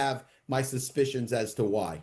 have my suspicions as to why.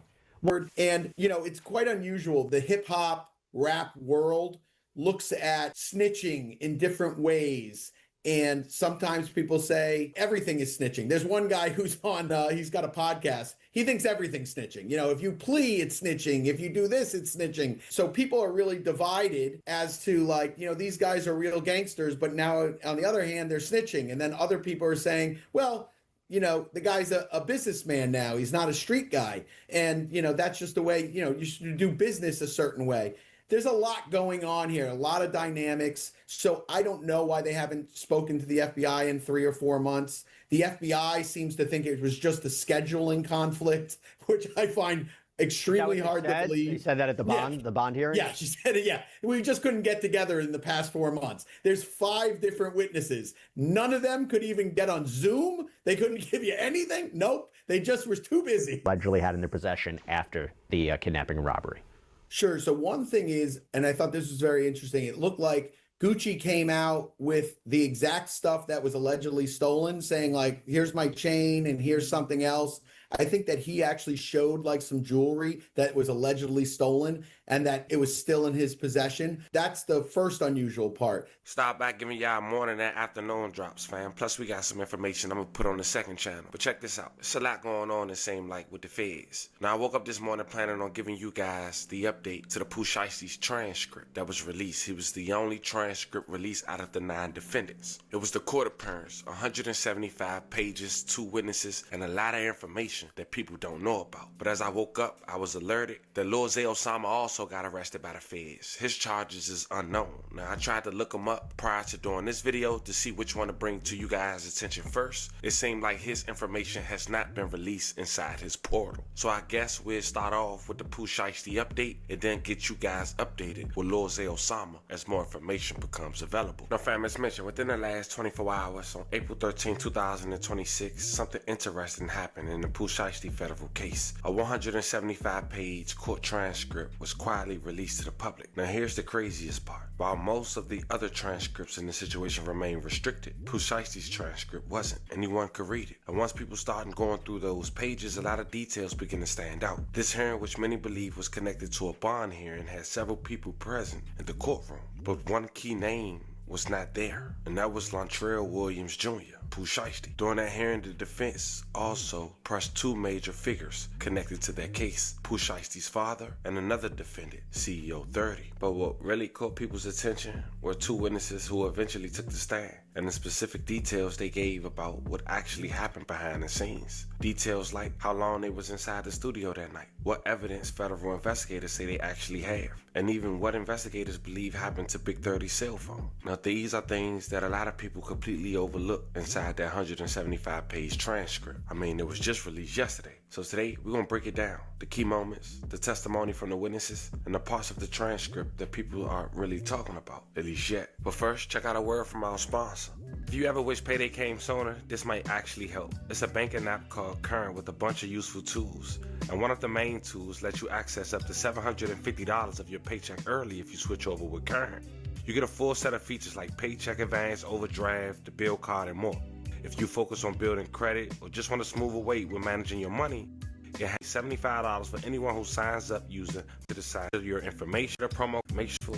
And, you know, it's quite unusual. The hip hop rap world looks at snitching in different ways. And sometimes people say everything is snitching. There's one guy who's on, he's got a podcast. He thinks everything's snitching. You know, if you plea, it's snitching. If you do this, it's snitching. So people are really divided as to like, you know, these guys are real gangsters, but now on the other hand, they're snitching. And then other people are saying, well, you know, the guy's a businessman now. He's not a street guy. And, you know, that's just the way, you know, you should do business a certain way. There's a lot going on here, a lot of dynamics. So I don't know why they haven't spoken to the FBI in 3 or 4 months. The FBI seems to think it was just a scheduling conflict, which I find extremely hard to believe. They said that at the bond hearing? Yeah, she said it. Yeah. We just couldn't get together in the past 4 months. There's 5 different witnesses. None of them could even get on Zoom. They couldn't give you anything. Nope. They just were too busy. Allegedly had in their possession after the kidnapping and robbery. Sure. So one thing is, and I thought this was very interesting, it looked like Gucci came out with the exact stuff that was allegedly stolen, saying like, here's my chain and here's something else. I think that he actually showed like some jewelry that was allegedly stolen and that it was still in his possession. That's the first unusual part. Stop back giving y'all morning and afternoon drops, fam. Plus, we got some information I'm going to put on the second channel. But check this out. There's a lot going on, it seemed like, with the feds. Now, I woke up this morning planning on giving you guys the update to the Pooh Shiesty's transcript that was released. It was the only transcript released out of the 9 defendants. It was the court appearance, 175 pages, 2 witnesses, and a lot of information that people don't know about. But as I woke up, I was alerted that Lil Zay Osama also got arrested by the feds. His charges is unknown. Now, I tried to look him up prior to doing this video to see which one to bring to you guys' attention first. It seemed like his information has not been released inside his portal. So I guess we'll start off with the Pooh Shiesty update and then get you guys updated with Lil Zay Osama as more information becomes available. Now, fam, as mentioned, within the last 24 hours on April 13, 2026, something interesting happened in the Pooh Shiesty federal case. A 175-page court transcript was quietly released to the public. Now here's the craziest part. While most of the other transcripts in the situation remain restricted, Pooh Shiesty's transcript wasn't. Anyone could read it. And once people started going through those pages, a lot of details begin to stand out. This hearing, which many believe was connected to a bond hearing, had several people present in the courtroom. But one key name was not there, and that was Lontrell Williams Jr., Pooh Shiesty. During that hearing, the defense also pressed 2 major figures connected to that case, Pooh Shiesty's father and another defendant, CEO 30. But what really caught people's attention were 2 witnesses who eventually took the stand, and the specific details they gave about what actually happened behind the scenes. Details like how long they was inside the studio that night, what evidence federal investigators say they actually have, and even what investigators believe happened to Big 30's cell phone. Now, these are things that a lot of people completely overlook inside that 175-page transcript. I mean, it was just released yesterday. So today, we're going to break it down. The key moments, the testimony from the witnesses, and the parts of the transcript that people aren't really talking about, at least yet. But first, check out a word from our sponsor. If you ever wish payday came sooner, this might actually help. It's a banking app called Current with a bunch of useful tools. And one of the main tools lets you access up to $750 of your paycheck early if you switch over with Current. You get a full set of features like paycheck advance, overdraft, the bill card, and more. If you focus on building credit or just want a smoother way with managing your money, you have $75 for anyone who signs up using to decide your information. The promo makes sure.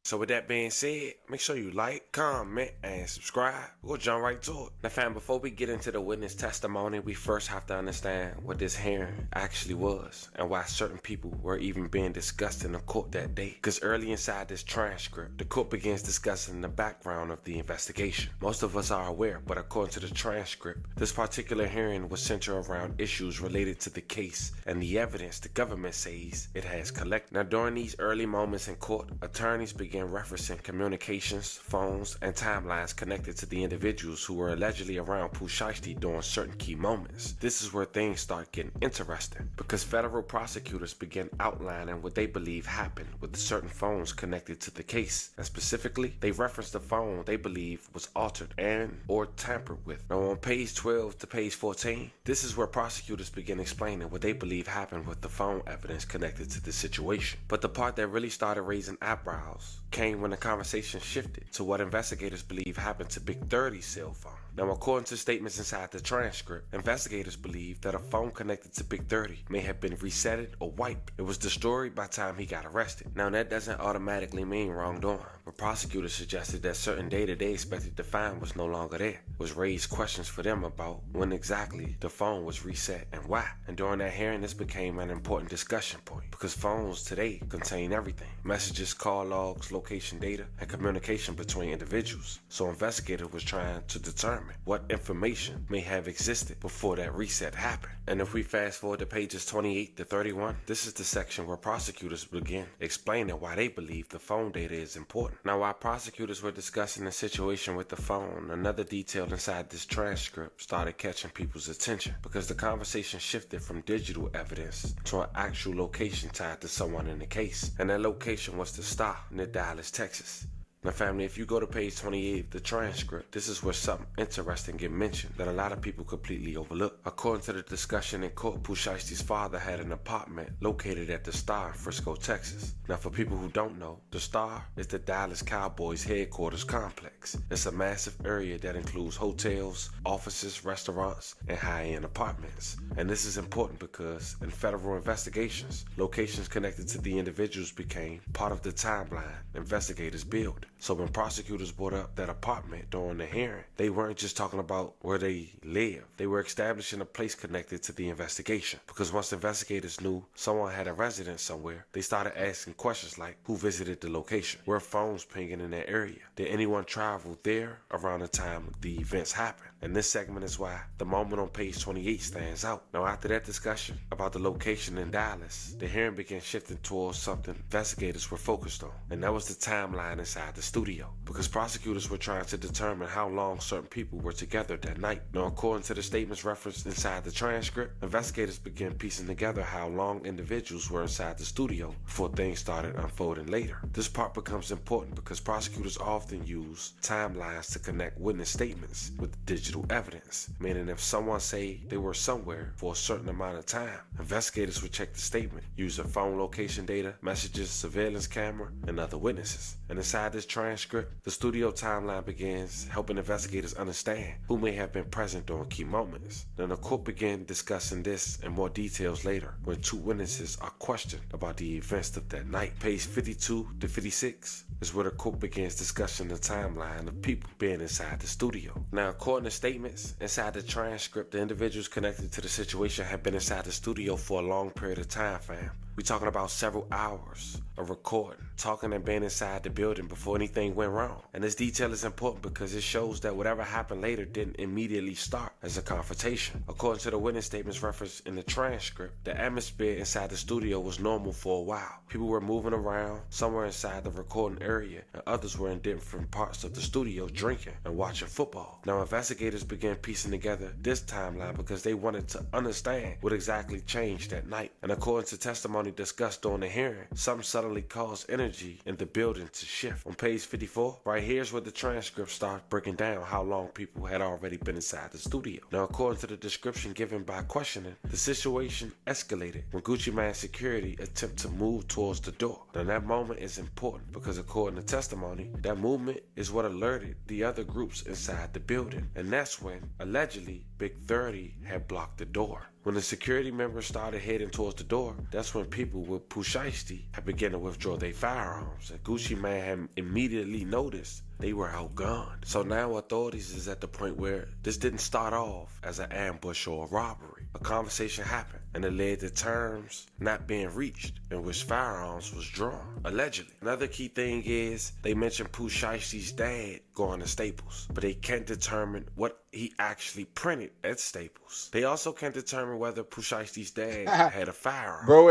So with that being said, make sure you like, comment, and subscribe. We'll jump right to it. Now fam, before we get into the witness testimony, we first have to understand what this hearing actually was and why certain people were even being discussed in the court that day. Because early inside this transcript, the court begins discussing the background of the investigation. Most of us are aware, but according to the transcript, this particular hearing was centered around issues related to the case and the evidence the government says it has collected. Now during these early moments in court, attorneys began referencing communications, phones, and timelines connected to the individuals who were allegedly around Pooh Shiesty during certain key moments. This is where things start getting interesting, because federal prosecutors began outlining what they believe happened with certain phones connected to the case, and specifically, they referenced the phone they believe was altered and or tampered with. Now on page 12 to page 14, this is where prosecutors begin explaining what they believe happened with the phone evidence connected to the situation. But the part that really started raising eyebrows came when the conversation shifted to what investigators believe happened to Big 30's cell phone. Now, according to statements inside the transcript, investigators believe that a phone connected to Big 30 may have been resetted or wiped. It was destroyed by the time he got arrested. Now, that doesn't automatically mean wrongdoing, but prosecutors suggested that certain data they expected to find was no longer there, was raised questions for them about when exactly the phone was reset and why. And during that hearing, this became an important discussion point because phones today contain everything: messages, call logs, location data, and communication between individuals. So investigators was trying to determine what information may have existed before that reset happened. And if we fast forward to pages 28 to 31, this is the section where prosecutors begin explaining why they believe the phone data is important. Now, while prosecutors were discussing the situation with the phone, another detail inside this transcript started catching people's attention because the conversation shifted from digital evidence to an actual location tied to someone in the case. And that location was the Star near Dallas, Texas. Now, family, if you go to page 28 of the transcript, this is where something interesting get mentioned that a lot of people completely overlook. According to the discussion in court, Pooh Shiesty's father had an apartment located at the Star in Frisco, Texas. Now, for people who don't know, the Star is the Dallas Cowboys headquarters complex. It's a massive area that includes hotels, offices, restaurants, and high-end apartments. And this is important because in federal investigations, locations connected to the individuals became part of the timeline investigators build. So when prosecutors brought up that apartment during the hearing, they weren't just talking about where they lived. They were establishing a place connected to the investigation. Because once investigators knew someone had a residence somewhere, they started asking questions like, who visited the location? Were phones pinging in that area? Did anyone travel there around the time the events happened? And this segment is why the moment on page 28 stands out. Now, after that discussion about the location in Dallas, the hearing began shifting towards something investigators were focused on, and that was the timeline inside the studio, because prosecutors were trying to determine how long certain people were together that night. Now, according to the statements referenced inside the transcript, investigators began piecing together how long individuals were inside the studio before things started unfolding later. This part becomes important because prosecutors often use timelines to connect witness statements with digital evidence, meaning if someone say they were somewhere for a certain amount of time, investigators would check the statement using phone location data, messages, surveillance camera, and other witnesses. And inside this transcript, the studio timeline begins helping investigators understand who may have been present during key moments. Then the court began discussing this in more details later when two witnesses are questioned about the events of that night. Page 52 to 56 is where the court begins discussing the timeline of people being inside the studio. Now, according to statements inside the transcript, the individuals connected to the situation have been inside the studio for a long period of time, fam. We're talking about several hours of recording, talking and being inside the building before anything went wrong. And this detail is important because it shows that whatever happened later didn't immediately start as a confrontation. According to the witness statements referenced in the transcript, the atmosphere inside the studio was normal for a while. People were moving around, some were inside the recording area, and others were in different parts of the studio drinking and watching football. Now, investigators began piecing together this timeline because they wanted to understand what exactly changed that night. And according to testimony discussed during the hearing, something suddenly caused energy in the building to shift. On page 54, right here's where the transcript starts breaking down how long people had already been inside the studio. Now, according to the description given by questioning, the situation escalated when Gucci Mane's security attempted to move towards the door. Now, that moment is important because according to testimony, that movement is what alerted the other groups inside the building. And that's when, allegedly, Big 30 had blocked the door. When the security members started heading towards the door, that's when people with Pooh Shiesty had begun to withdraw their firearms, and Gucci Mane had immediately noticed they were outgunned. So now authorities is at the point where this didn't start off as an ambush or a robbery. A conversation happened, and it led to terms not being reached in which firearms was drawn, allegedly. Another key thing is they mentioned Pooh Shiesty's dad going to Staples, but they can't determine what he actually printed at Staples. They also can't determine whether Pooh Shiesty's dad had a firearm. Bro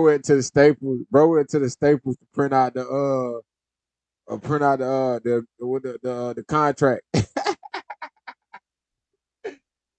went to the Staples to print out the contract.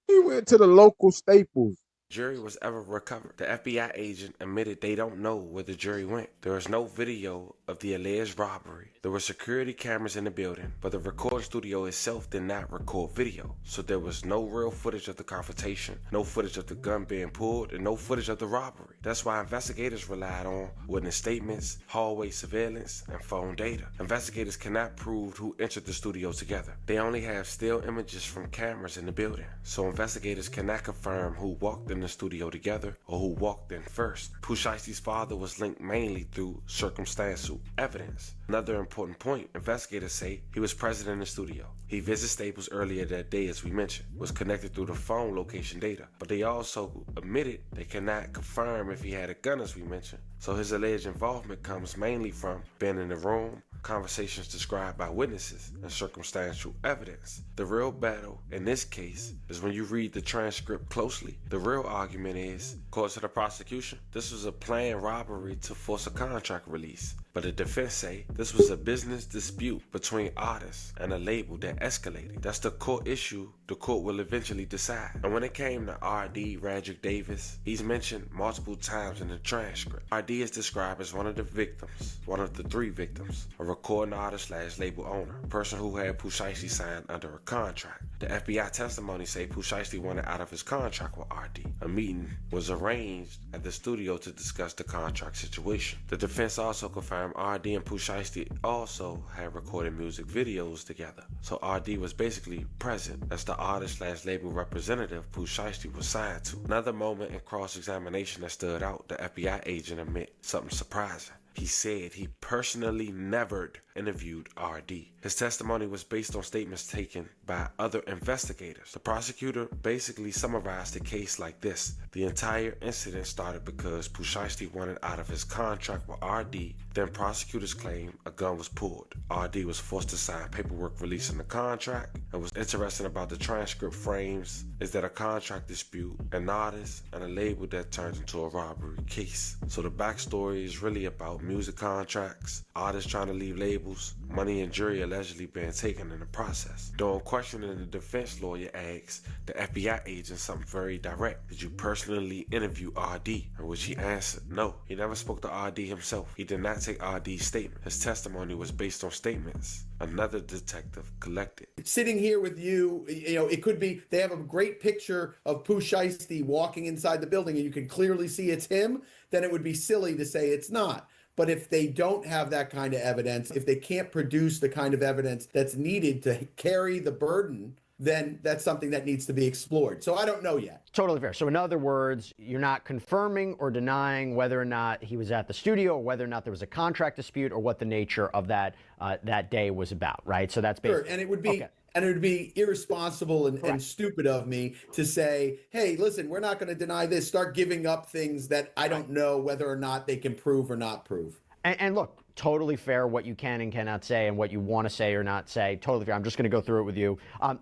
He went to the local Staples jury was ever recovered. The FBI agent admitted they don't know where the jury went. There is no video of the alleged robbery. There were security cameras in the building, but the recording studio itself did not record video. So there was no real footage of the confrontation, no footage of the gun being pulled, and no footage of the robbery. That's why investigators relied on witness statements, hallway surveillance, and phone data. Investigators cannot prove who entered the studio together. They only have still images from cameras in the building, so investigators cannot confirm who walked in the studio together or who walked in first. Pooh Shiesty's father was linked mainly through circumstantial evidence. Another important point, investigators say he was present in the studio. He visited Staples earlier that day, as we mentioned, was connected through the phone location data, but they also admitted they cannot confirm if he had a gun, as we mentioned. So his alleged involvement comes mainly from being in the room, conversations described by witnesses, and circumstantial evidence. The real battle in this case is when you read the transcript closely. The real argument is, according to the prosecution, this was a planned robbery to force a contract release. But the defense say this was a business dispute between artists and a label that escalated. That's the court issue the court will eventually decide. And when it came to R.D. Radrick Davis, he's mentioned multiple times in the transcript. R.D. is described as one of the victims, one of the three victims, a recording artist / label owner, a person who had Pooh Shiesty signed under a contract. The FBI testimony say Pooh Shiesty wanted out of his contract with R.D. A meeting was arranged at the studio to discuss the contract situation. The defense also confirmed R.D. and Pooh Shiesty also had recorded music videos together. So R.D. was basically present as the artist / label representative Pooh Shiesty was signed to. Another moment in cross-examination that stood out, the FBI agent admit something surprising. He said he personally never interviewed R.D. His testimony was based on statements taken by other investigators. The prosecutor basically summarized the case like this. The entire incident started because Pooh Shiesty wanted out of his contract with R.D. Then prosecutors claim a gun was pulled. R.D. was forced to sign paperwork releasing the contract. And what's interesting about the transcript frames is that a contract dispute, an artist, and a label that turns into a robbery case. So the backstory is really about music contracts, artists trying to leave labels, money and jury allegedly being taken in the process. During questioning, the defense lawyer asks the FBI agent something very direct. Did you personally interview R.D.? In which he answered, no. He never spoke to R.D. himself. He did not take R.D.'s statement. His testimony was based on statements another detective collected. Sitting here with you, it could be they have a great picture of Pooh Shiesty walking inside the building and you can clearly see it's him, then it would be silly to say it's not. But if they don't have that kind of evidence, if they can't produce the kind of evidence that's needed to carry the burden, then that's something that needs to be explored. So I don't know yet. Totally fair. So in other words, you're not confirming or denying whether or not he was at the studio or whether or not there was a contract dispute or what the nature of that day was about, right? So that's basically... Sure. And it would be... Okay. And it would be irresponsible and stupid of me to say, hey, listen, we're not going to deny this. Start giving up things that I don't know whether or not they can prove or not prove. And look, totally fair what you can and cannot say and what you want to say or not say. Totally fair. I'm just going to go through it with you.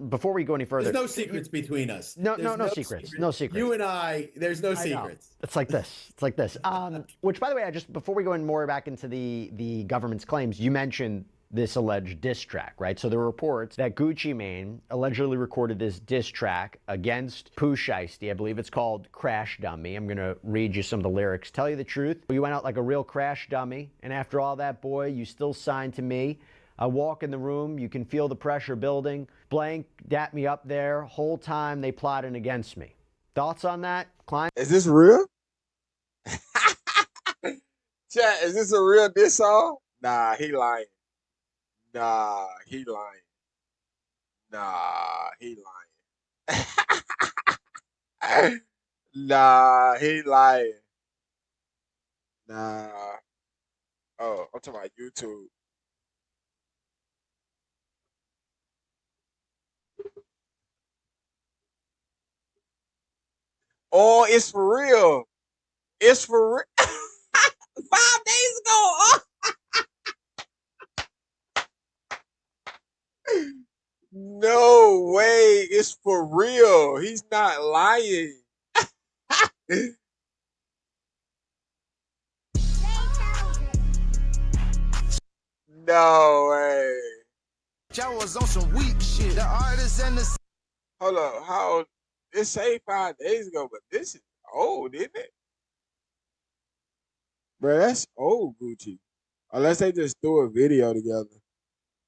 Before we go any further. There's no secrets between us. No secrets. No secrets. You and I, there's no secrets. It's like this. It's like this. Which, by the way, before we go in more back into the government's claims, you mentioned this alleged diss track, right? So there were reports that Gucci Mane allegedly recorded this diss track against Pooh Shiesty. I believe it's called Crash Dummy. I'm going to read you some of the lyrics. Tell you the truth, you went out like a real crash dummy. And after all that, boy, you still signed to me. I walk in the room, you can feel the pressure building. Blank, dat me up there. Whole time they plotting against me. Thoughts on that, Klein? Is this real? Chat, is this a real diss song? Nah, he lying. Nah, he lying. Nah, he lying. Nah, he lying. Nah. Oh, I'm talking about YouTube. Oh, it's for real. It's for real. 5 days ago. Oh. No way, it's for real. He's not lying. No way. Y'all was on some weak shit. The artists and the... Hold up, how? It say 5 days ago, but this is old, isn't it? Bro, that's old Gucci. Unless they just threw a video together.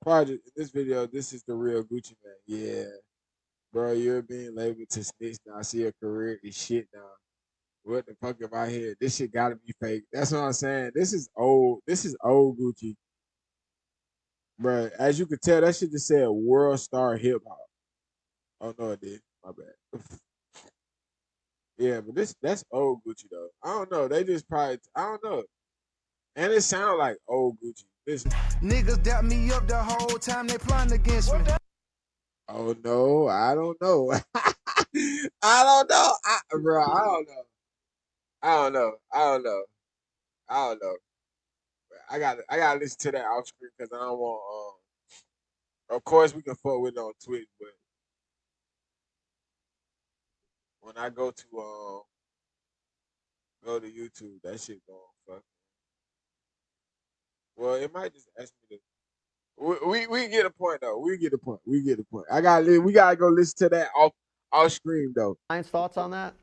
Probably this video, this is the real Gucci man. Yeah. Bro, you're being labeled to snitch now. I see your career is shit now. What the fuck am I here? This shit gotta be fake. That's what I'm saying. This is old. This is old Gucci. Bro, as you can tell, that shit just said world star hip hop. Oh no, it did. My bad. Yeah, but that's old Gucci though. I don't know. They just probably I don't know. And it sound like old Gucci. Listen. Niggas dap me up the whole time they plotting against me. Oh no, I don't know. I don't know. Bro, I don't know. I don't know. I don't know. I don't know. I gotta listen to that off screen because I don't want of course we can fuck with it on Twitch, but when I go to YouTube, that shit going fuck. Well, it might just ask me to. We get a point though. We get a point. We get a point. We gotta go listen to that off screen though. Ryan's thoughts on that?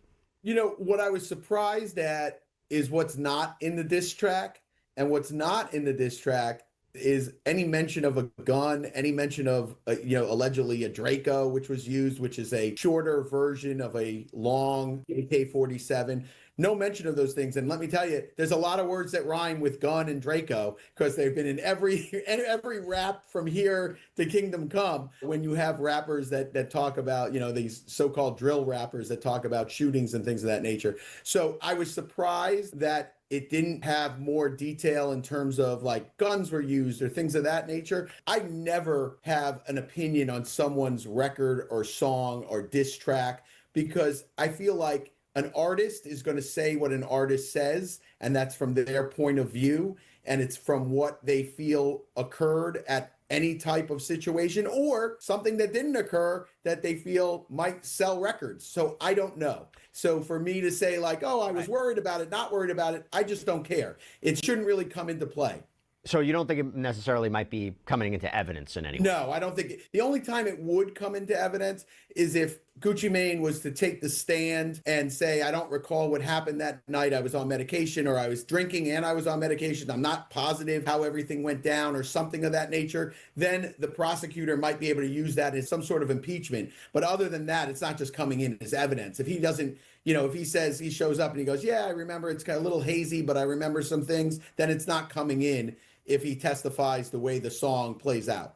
You know, what I was surprised at is what's not in the diss track. And what's not in the diss track is any mention of a gun, any mention of, allegedly a Draco, which was used, which is a shorter version of a long AK-47. No mention of those things. And let me tell you, there's a lot of words that rhyme with gun and Draco because they've been in every rap from here to Kingdom Come. When you have rappers that talk about, these so-called drill rappers that talk about shootings and things of that nature. So I was surprised that it didn't have more detail in terms of like guns were used or things of that nature. I never have an opinion on someone's record or song or diss track because I feel like an artist is going to say what an artist says, and that's from their point of view, and it's from what they feel occurred at any type of situation or something that didn't occur that they feel might sell records. So I don't know. So for me to say like, oh, I was worried about it, not worried about it, I just don't care. It shouldn't really come into play. So you don't think it necessarily might be coming into evidence in any way? No, I don't think the only time it would come into evidence is if Gucci Mane was to take the stand and say, I don't recall what happened that night. I was on medication or I was drinking and I was on medication. I'm not positive how everything went down or something of that nature. Then the prosecutor might be able to use that as some sort of impeachment. But other than that, it's not just coming in as evidence. If he doesn't, if he says he shows up and he goes, yeah, I remember it's kind of a little hazy, but I remember some things, then it's not coming in if he testifies the way the song plays out.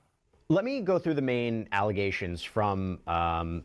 Let me go through the main allegations from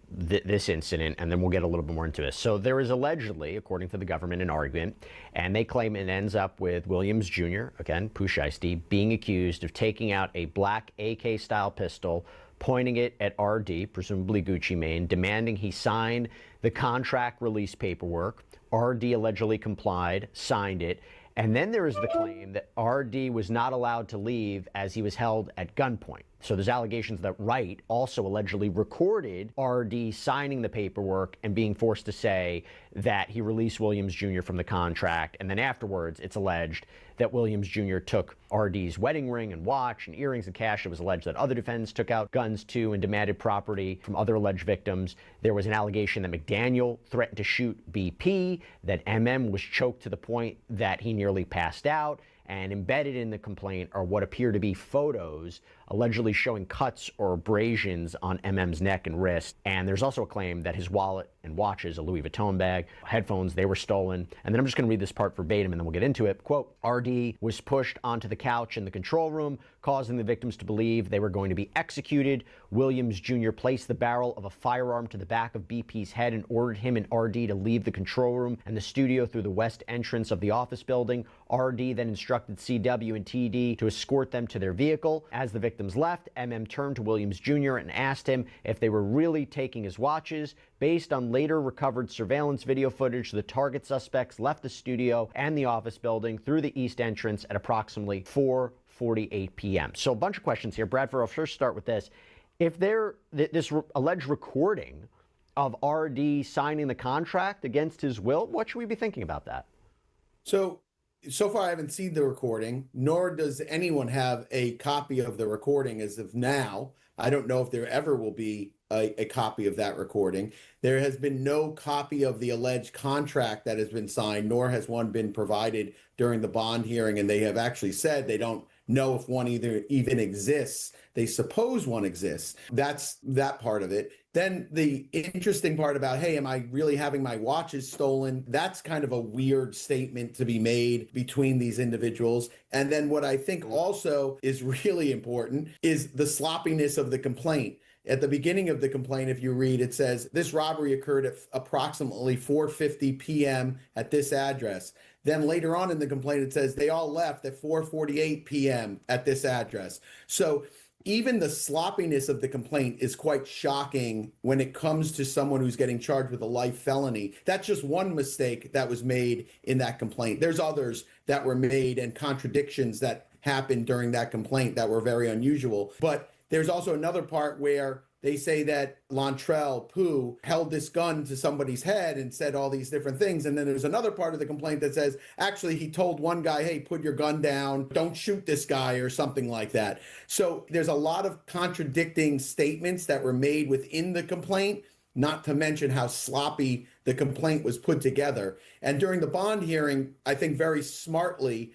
this incident, and then we'll get a little bit more into this. So there is allegedly, according to the government, an argument, and they claim it ends up with Williams Jr., again, Pooh Shiesty, being accused of taking out a black AK-style pistol, pointing it at RD, presumably Gucci Mane, demanding he sign the contract release paperwork. RD allegedly complied, signed it, and then there is the claim that RD was not allowed to leave as he was held at gunpoint. So there's allegations that Wright also allegedly recorded RD signing the paperwork and being forced to say that he released Williams Jr. from the contract. And then afterwards, it's alleged that Williams Jr. took RD's wedding ring and watch and earrings and cash. It was alleged that other defendants took out guns too and demanded property from other alleged victims. There was an allegation that McDaniel threatened to shoot BP, that MM was choked to the point that he nearly passed out. And embedded in the complaint are what appear to be photos allegedly showing cuts or abrasions on MM's neck and wrist. And there's also a claim that his wallet and watches, a Louis Vuitton bag, headphones, they were stolen. And then I'm just going to read this part verbatim and then we'll get into it. Quote, RD was pushed onto the couch in the control room, causing the victims to believe they were going to be executed. Williams Jr. placed the barrel of a firearm to the back of BP's head and ordered him and RD to leave the control room and the studio through the west entrance of the office building. RD then instructed CW and TD to escort them to their vehicle. As the victims left, MM turned to Williams Jr. and asked him if they were really taking his watches. Based on later recovered surveillance video footage, the target suspects left the studio and the office building through the east entrance at approximately 4:48 p.m. So a bunch of questions here. Bradford, I'll first start with this. If this alleged recording of RD signing the contract against his will, what should we be thinking about that? So far, I haven't seen the recording, nor does anyone have a copy of the recording as of now. I don't know if there ever will be a copy of that recording. There has been no copy of the alleged contract that has been signed, nor has one been provided during the bond hearing. And they have actually said they don't know if one even exists. They suppose one exists. That's that part of it. Then the interesting part about, hey, am I really having my watches stolen? That's kind of a weird statement to be made between these individuals. And then what I think also is really important is the sloppiness of the complaint. At the beginning of the complaint, if you read, it says this robbery occurred at approximately 4:50 p.m. at this address. Then later on in the complaint, it says they all left at 4:48 p.m. at this address. So even the sloppiness of the complaint is quite shocking when it comes to someone who's getting charged with a life felony. That's just one mistake that was made in that complaint. There's others that were made and contradictions that happened during that complaint that were very unusual. But there's also another part where they say that Pooh held this gun to somebody's head and said all these different things. And then there's another part of the complaint that says, actually, he told one guy, hey, put your gun down, don't shoot this guy or something like that. So there's a lot of contradicting statements that were made within the complaint, not to mention how sloppy the complaint was put together. And during the bond hearing, I think very smartly,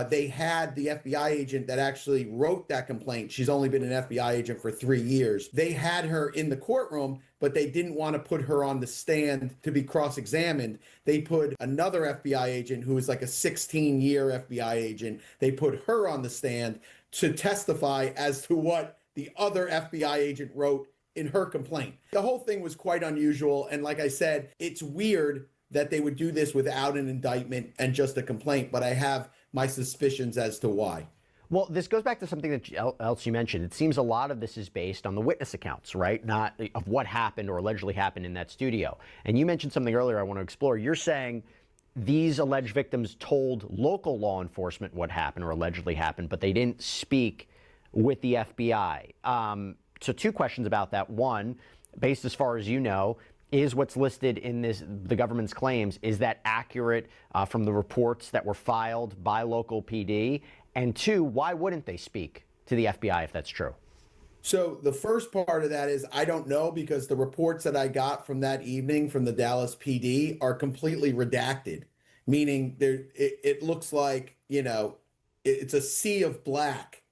they had the FBI agent that actually wrote that complaint. She's only been an FBI agent for 3 years. They had her in the courtroom, but they didn't want to put her on the stand to be cross-examined. They put another FBI agent who was like a 16-year FBI agent. They put her on the stand to testify as to what the other FBI agent wrote in her complaint. The whole thing was quite unusual. And like I said, it's weird that they would do this without an indictment and just a complaint, but I have my suspicions as to why. Well, this goes back to something that else you mentioned. It seems a lot of this is based on the witness accounts, right? Not of what happened or allegedly happened in that studio. And you mentioned something earlier I want to explore. You're saying these alleged victims told local law enforcement what happened or allegedly happened, but they didn't speak with the FBI. So two questions about that. One, based as far as you know, is what's listed in the government's claims, is that accurate from the reports that were filed by local PD? And two, why wouldn't they speak to the FBI if that's true? So the first part of that is I don't know, because the reports that I got from that evening from the Dallas PD are completely redacted, meaning it looks like, it's a sea of black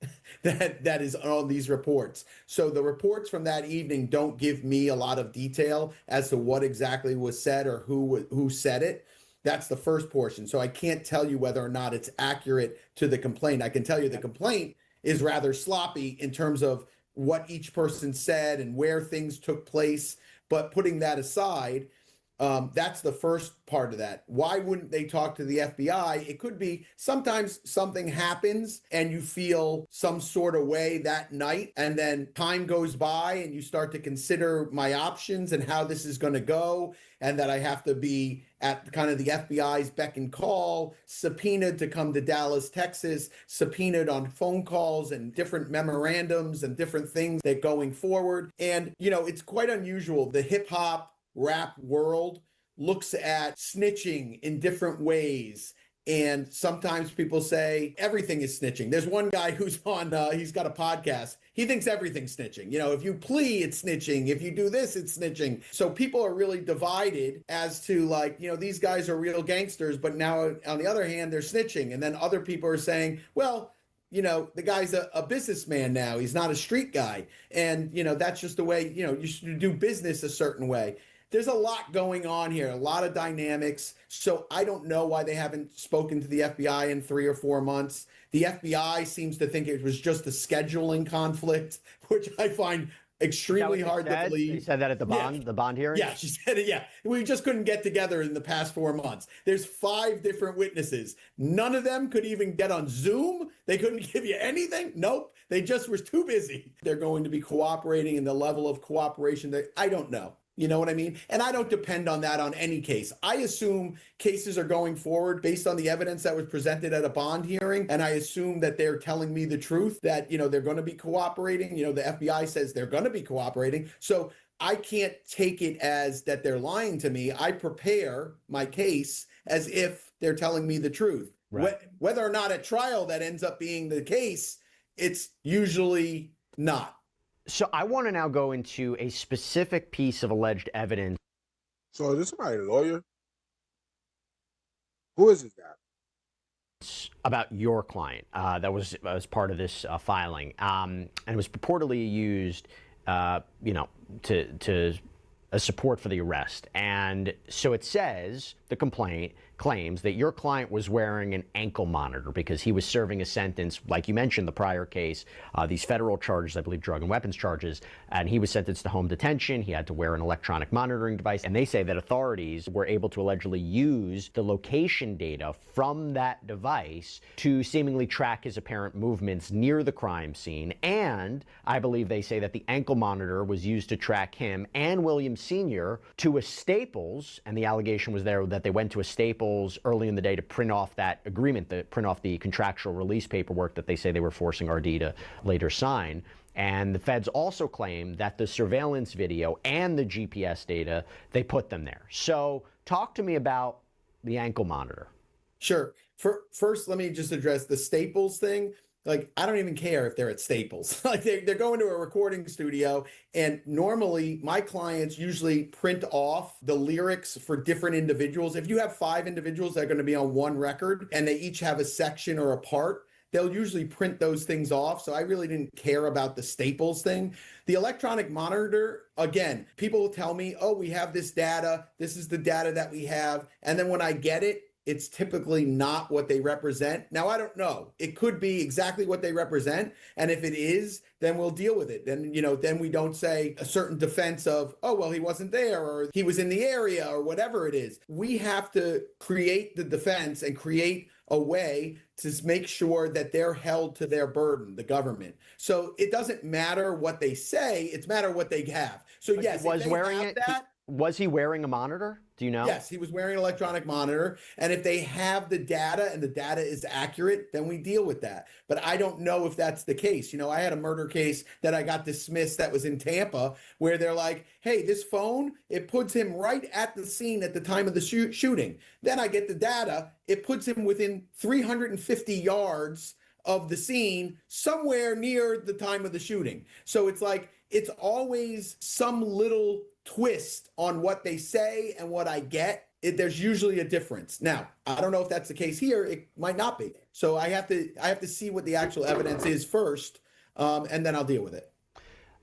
that is on these reports. So the reports from that evening don't give me a lot of detail as to what exactly was said or who said it. That's the first portion. So I can't tell you whether or not it's accurate to the complaint. I can tell you the complaint is rather sloppy in terms of what each person said and where things took place. But putting that aside, that's the first part of that. Why wouldn't they talk to the FBI? It could be sometimes something happens and you feel some sort of way that night, and then time goes by and you start to consider my options and how this is going to go, and that I have to be at kind of the FBI's beck and call, subpoenaed to come to Dallas, Texas, subpoenaed on phone calls and different memorandums and different things that going forward. And, it's quite unusual. The hip hop rap world looks at snitching in different ways. And sometimes people say everything is snitching. There's one guy who's on, he's got a podcast. He thinks everything's snitching. If you plea, it's snitching. If you do this, it's snitching. So people are really divided as to these guys are real gangsters, but now on the other hand, they're snitching. And then other people are saying, well, the guy's a businessman now. He's not a street guy. And, that's just the way, you should do business a certain way. There's a lot going on here, a lot of dynamics. So I don't know why they haven't spoken to the FBI in 3 or 4 months. The FBI seems to think it was just a scheduling conflict, which I find extremely hard to believe. They said that at the bond hearing? Yeah, she said it. Yeah, we just couldn't get together in the past 4 months. There's 5 different witnesses. None of them could even get on Zoom. They couldn't give you anything. Nope. They just were too busy. They're going to be cooperating, and the level of cooperation that I don't know. You know what I mean? And I don't depend on that on any case. I assume cases are going forward based on the evidence that was presented at a bond hearing. And I assume that they're telling me the truth, that, they're going to be cooperating. The FBI says they're going to be cooperating. So I can't take it as that they're lying to me. I prepare my case as if they're telling me the truth. Right. Whether or not at trial that ends up being the case, it's usually not. So I want to now go into a specific piece of alleged evidence So is this somebody lawyer? Who is this guy? about your client that was as part of this filing, and it was purportedly used, to as support for the arrest. And so it says the complaint claims that your client was wearing an ankle monitor because he was serving a sentence, like you mentioned, the prior case, these federal charges, I believe drug and weapons charges, and he was sentenced to home detention. He had to wear an electronic monitoring device. And they say that authorities were able to allegedly use the location data from that device to seemingly track his apparent movements near the crime scene. And I believe they say that the ankle monitor was used to track him and William Sr. to a Staples, and the allegation was there that they went to a Staples early in the day to print off that agreement, to print off the contractual release paperwork that they say they were forcing RD to later sign. And the feds also claim that the surveillance video and the GPS data, they put them there. So talk to me about the ankle monitor. Sure. First, let me just address the Staples thing. Like, I don't even care if they're at Staples. Like, they're going to a recording studio, and normally my clients usually print off the lyrics for different individuals. If you have 5 individuals that are going to be on one record and they each have a section or a part, they'll usually print those things off. So I really didn't care about the Staples thing. The electronic monitor, again, people will tell me, oh, we have this data. This is the data that we have. And then when I get it, it's typically not what they represent. Now, I don't know. It could be exactly what they represent. And if it is, then we'll deal with it. Then, then we don't say a certain defense of, oh, well, he wasn't there or he was in the area or whatever it is. We have to create the defense and create a way to make sure that they're held to their burden, the government. So it doesn't matter what they say, it's matter what they have. So But yes, he was wearing it. Was he wearing a monitor? Do you know? Yes, he was wearing an electronic monitor. And if they have the data and the data is accurate, then we deal with that. But I don't know if that's the case. I had a murder case that I got dismissed that was in Tampa where they're like, hey, this phone, it puts him right at the scene at the time of the shooting. Then I get the data. It puts him within 350 yards of the scene somewhere near the time of the shooting. So it's like, it's always some little twist on what they say and what I get. There's usually a difference. Now, I don't know if that's the case here. It might not be. So I have to see what the actual evidence is first, and then I'll deal with it.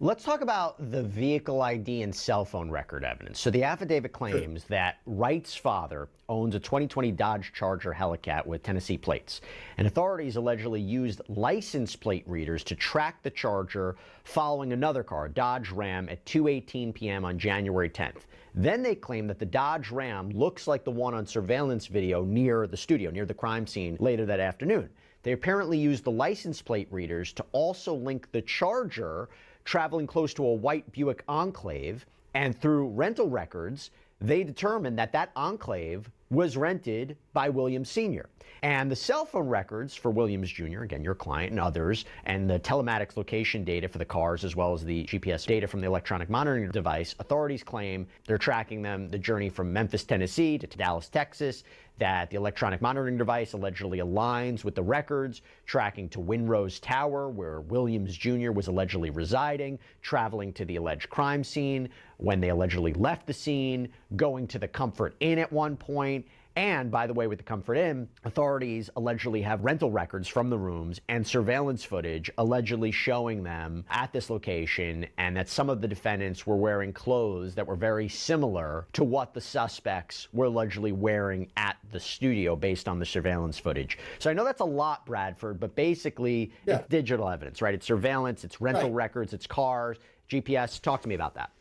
Let's talk about the vehicle ID and cell phone record evidence. So the affidavit claims that Wright's father owns a 2020 Dodge Charger Hellcat with Tennessee plates, and authorities allegedly used license plate readers to track the Charger following another car, a Dodge Ram, at 2:18 p.m. on January 10th. Then they claim that the Dodge Ram looks like the one on surveillance video near the studio, near the crime scene later that afternoon. They apparently used the license plate readers to also link the Charger traveling close to a white Buick Enclave, and through rental records, they determined that that Enclave was rented by Williams Sr. And the cell phone records for Williams Jr., again, your client and others, and the telematics location data for the cars, as well as the GPS data from the electronic monitoring device, authorities claim they're tracking them the journey from Memphis, Tennessee to Dallas, Texas, that the electronic monitoring device allegedly aligns with the records, tracking to Winrose Tower, where Williams Jr. was allegedly residing, traveling to the alleged crime scene, when they allegedly left the scene, going to the Comfort Inn at one point. And by the way, with the Comfort Inn, authorities allegedly have rental records from the rooms and surveillance footage allegedly showing them at this location, and that some of the defendants were wearing clothes that were very similar to what the suspects were allegedly wearing at the studio based on the surveillance footage. So I know that's a lot, Bradford, but basically it's digital evidence, right? It's surveillance, it's rental records, it's cars, GPS. Talk to me about that.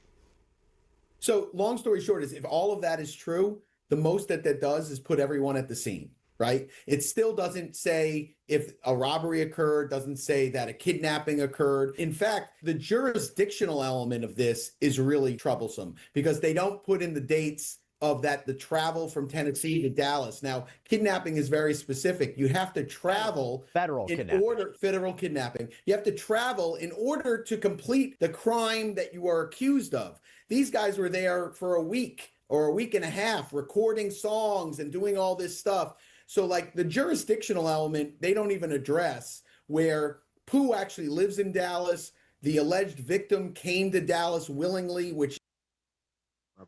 So long story short is, if all of that is true, the most that does is put everyone at the scene, right? It still doesn't say if a robbery occurred, doesn't say that a kidnapping occurred. In fact, the jurisdictional element of this is really troublesome because they don't put in the dates of the travel from Tennessee to Dallas. Now, kidnapping is very specific. You have to travel federal kidnapping. You have to travel in order to complete the crime that you are accused of. These guys were there for a week or a week and a half recording songs and doing all this stuff. So like the jurisdictional element, they don't even address, where Pooh actually lives in Dallas. The alleged victim came to Dallas willingly, which My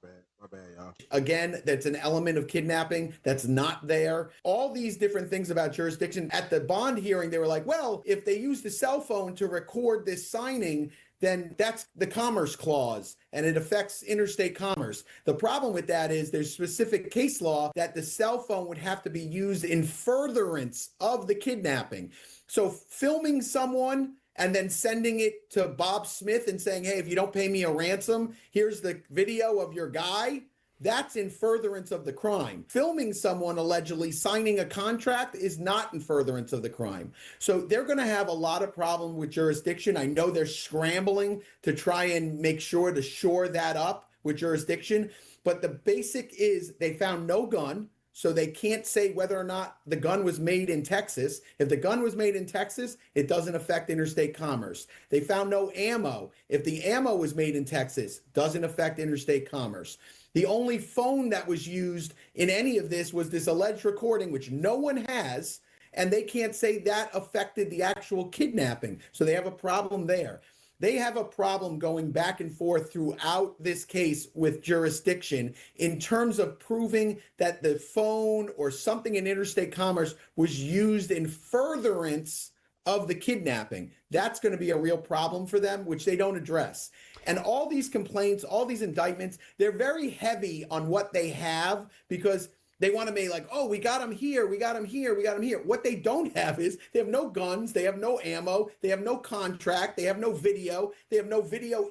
bad, y'all. again, that's an element of kidnapping that's not there. All these different things about jurisdiction. At the bond hearing, they were like, well, if they used a cell phone to record this signing, then that's the commerce clause and it affects interstate commerce. The problem with that is there's specific case law that the cell phone would have to be used in furtherance of the kidnapping. So filming someone and then sending it to Bob Smith and saying, hey, if you don't pay me a ransom, here's the video of your guy. That's in furtherance of the crime. Filming someone allegedly signing a contract is not in furtherance of the crime. So they're going to have a lot of problem with jurisdiction. I know they're scrambling to try and make sure to shore that up with jurisdiction. But the basic is they found no gun. So they can't say whether or not the gun was made in Texas. If the gun was made in Texas, it doesn't affect interstate commerce. They found no ammo. If the ammo was made in Texas, doesn't affect interstate commerce. The only phone that was used in any of this was this alleged recording, which no one has, and they can't say that affected the actual kidnapping. So they have a problem there. They have a problem going back and forth throughout this case with jurisdiction in terms of proving that the phone or something in interstate commerce was used in furtherance of the kidnapping. That's going to be a real problem for them, which they don't address. And all these complaints, all these indictments, they're very heavy on what they have because they want to make like, oh, we got him here, we got him here, we got him here. What they don't have is they have no guns, they have no ammo, they have no contract, they have no video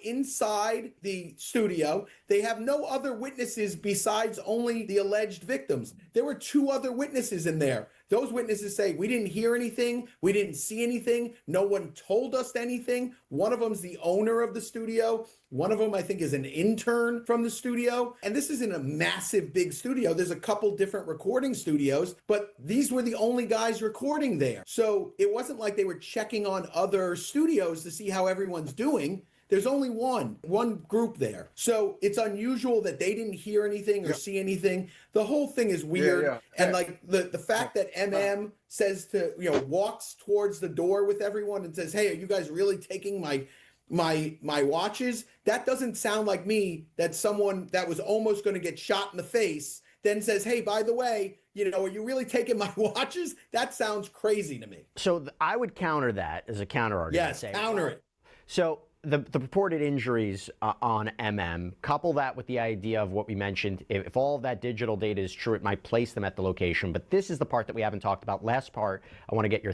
inside the studio. They have no other witnesses besides only the alleged victims. There were 2 other witnesses in there. Those witnesses say, we didn't hear anything, we didn't see anything, no one told us anything. One of them's the owner of the studio. One of them, I think, is an intern from the studio. And this isn't a massive, big studio. There's a couple different recording studios, but these were the only guys recording there. So it wasn't like they were checking on other studios to see how everyone's doing. There's only one group there. So it's unusual that they didn't hear anything or see anything. The whole thing is weird. And like the fact that MM says to, walks towards the door with everyone and says, hey, are you guys really taking my watches? That doesn't sound like me, that someone that was almost going to get shot in the face then says, hey, by the way, are you really taking my watches? That sounds crazy to me. So I would counter that as a counter argument. Yes, counter it. So the purported injuries on MM, couple that with the idea of what we mentioned, if all of that digital data is true, it might place them at the location. But this is the part that we haven't talked about. Last part, I want to get your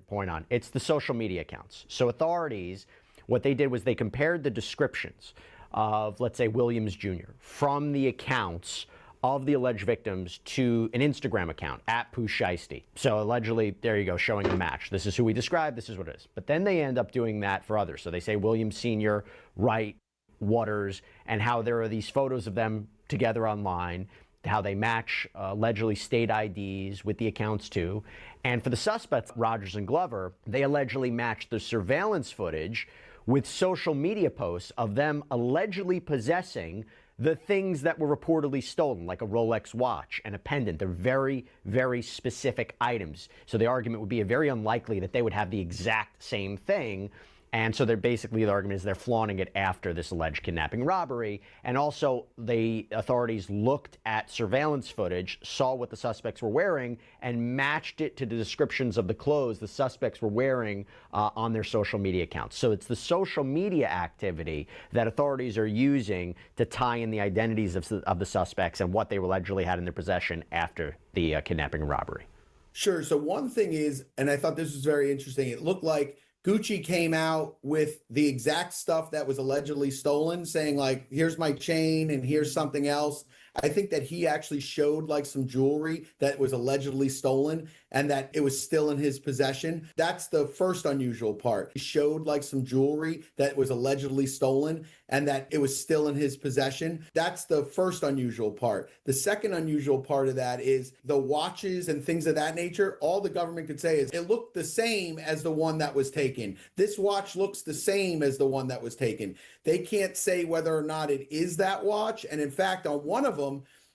point on. It's the social media accounts. So authorities, what they did was they compared the descriptions of, let's say, Williams Jr. from the accounts of the alleged victims to an Instagram account at Pooh Shiesty. So allegedly, there you go, showing a match. This is who we described, this is what it is. But then they end up doing that for others. So they say Williams Sr., Wright, Waters, and how there are these photos of them together online, how they match allegedly state IDs with the accounts too. And for the suspects, Rogers and Glover, they allegedly matched the surveillance footage with social media posts of them allegedly possessing the things that were reportedly stolen, like a Rolex watch and a pendant. They're very, very specific items. So the argument would be very unlikely that they would have the exact same thing. And so they're basically, the argument is they're flaunting it after this alleged kidnapping robbery. And also the authorities looked at surveillance footage, saw what the suspects were wearing, and matched it to the descriptions of the clothes the suspects were wearing on their social media accounts. So it's the social media activity that authorities are using to tie in the identities of the suspects and what they allegedly had in their possession after the kidnapping and robbery. Sure. So one thing is, and I thought this was very interesting, it looked like Gucci came out with the exact stuff that was allegedly stolen, saying like, here's my chain and here's something else. I think that he actually showed like some jewelry that was allegedly stolen and that it was still in his possession. That's the first unusual part. He showed like some jewelry that was allegedly stolen and that it was still in his possession. That's the first unusual part. The second unusual part of that is the watches and things of that nature. All the government could say is it looked the same as the one that was taken. This watch looks the same as the one that was taken. They can't say whether or not it is that watch. And in fact, on one of them,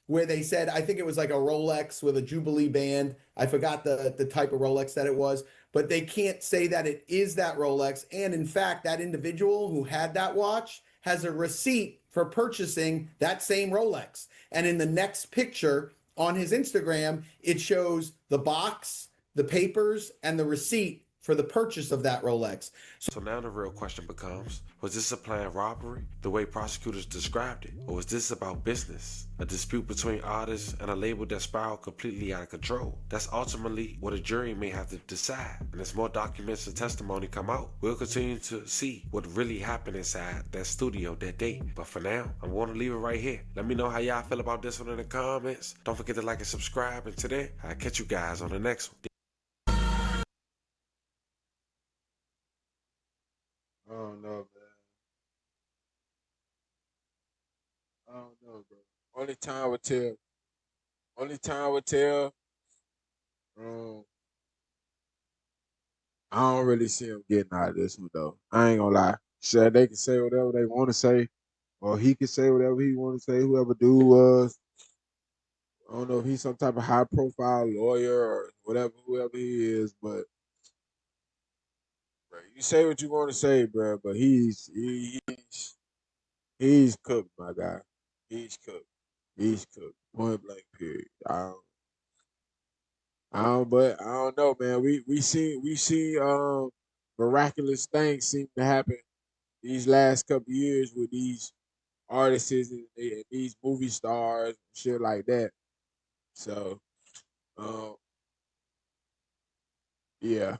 where they said, I think it was like a Rolex with a Jubilee band. I forgot the type of Rolex that it was. but they can't say that it is that Rolex. And in fact, that individual who had that watch has a receipt for purchasing that same Rolex. And in the next picture on his Instagram, it shows the box, the papers, and the receipt for the purchase of that Rolex. So now the real question becomes, was this a planned robbery, the way prosecutors described it? Or was this about business? A dispute between artists and a label that spiraled completely out of control? That's ultimately what a jury may have to decide. And as more documents and testimony come out, we'll continue to see what really happened inside that studio that day. But for now, I'm going to leave it right here. Let me know how y'all feel about this one in the comments. Don't forget to like and subscribe. And today, I'll catch you guys on the next one. I don't know, man. I don't know, bro. Only time would tell. Only time would tell. Um, I don't really see him getting out of this one though. I ain't gonna lie. Sure, they can say whatever they want to say, or he can say whatever he want to say. Whoever dude was, I don't know if he's some type of high profile lawyer or whatever, whoever he is, but bro, you say what you want to say, bro. But he's cooked, my guy. He's cooked. He's cooked. Point blank. Period. But I don't know, man. We see miraculous things seem to happen these last couple years with these artists and these movie stars and shit like that. So, um, yeah.